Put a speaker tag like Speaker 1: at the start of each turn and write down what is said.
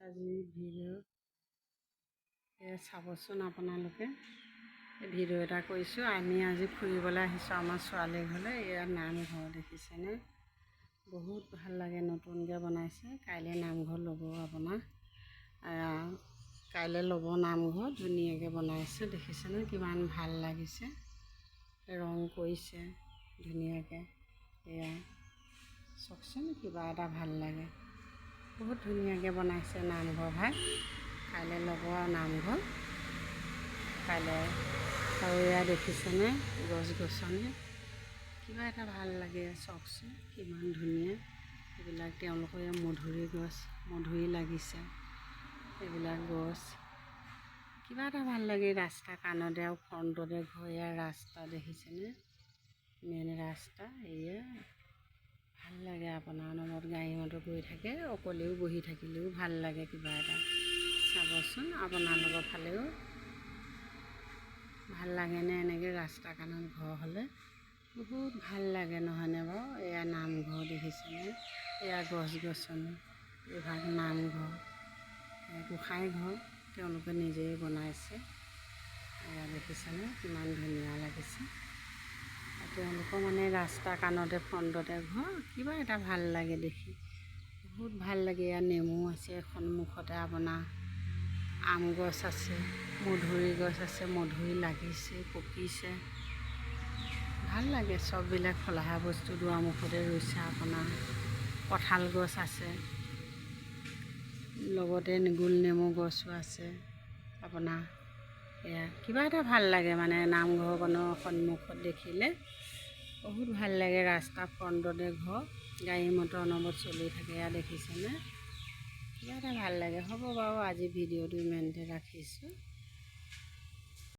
Speaker 1: আজি ভিডিঅ' চাবচোন আপোনালোকে ভিডিঅ' এটা কৰিছোঁ। আমি আজি ফুৰিবলৈ আহিছোঁ আমাৰ ছোৱালী ঘৰলৈ। এয়া নামঘৰ দেখিছেনে, বহুত ভাল লাগে, নতুনকৈ বনাইছে। কাইলৈ নামঘৰ ল'ব আপোনাৰ, কাইলৈ ল'ব নামঘৰ, ধুনীয়াকৈ বনাইছে দেখিছেনে, কিমান ভাল লাগিছে, ৰং কৰিছে ধুনীয়াকৈ। এয়া চাওকচোন, কিবা এটা ভাল লাগে, বহুত ধুনীয়াকৈ বনাইছে নামঘৰ ভাগ। কাইলৈ ল'ব আৰু নামঘৰ কাইলৈ। আৰু এয়া দেখিছেনে গছ গছনি, কিবা এটা ভাল লাগে, চাওকচোন কিমান ধুনীয়া। এইবিলাক তেওঁলোকৰ ইয়াত মধুৰি গছ, মধুৰি লাগিছে, এইবিলাক গছ কিবা এটা ভাল লাগে। ৰাস্তা কাণতে আৰু ফ্ৰণ্টতে ঘৰ, এয়া ৰাস্তা দেখিছেনে, মেইন ৰাস্তা। এয়া ভাল লাগে, আপোনাৰ নামত গাড়ী মটৰ গৈ থাকে, অকলেও বহি থাকিলেও ভাল লাগে কিবা এটা। চাবচোন আপোনালোকৰ ফালেও ভাল লাগেনে এনেকৈ ৰাস্তা কাণত ঘৰ হ'লে, বহুত ভাল লাগে নহয়নে বাৰু। এয়া নামঘৰ দেখিছেনে, এয়া গছ গছনি, এইভাগ নামঘৰ, গোঁসাই ঘৰ তেওঁলোকে নিজেই বনাইছে। এয়া দেখিছেনে কিমান ধুনীয়া লাগিছে। তেওঁলোকৰ মানে ৰাস্তা কাণতে ফ্ৰণ্টতে ঘৰ, কিবা এটা ভাল লাগে দেখি, বহুত ভাল লাগে। ইয়াত নেমু আছে সন্মুখতে, আপোনাৰ আম গছ আছে, মধুৰি গছ আছে, মধুৰি লাগিছে পকিছে, ভাল লাগে। চববিলাক ফলাহাৰ বস্তু দুৱাৰমুখতে ৰুইছে। আপোনাৰ কঁঠাল গছ আছে, লগতে গোল নেমু গছো আছে আপোনাৰ। এয়া কিবা এটা ভাল লাগে মানে নামঘৰখনৰ সন্মুখত দেখিলে, বহুত ভাল লাগে। ৰাস্তা ফ্ৰণ্টতে ঘৰ, গাড়ী মটৰ অনবৰত চলি থাকে। এয়া দেখিছেনে, কিবা এটা ভাল লাগে। হ'ব বাৰু, আজি ভিডিঅ'টো ইমানতে ৰাখিছোঁ।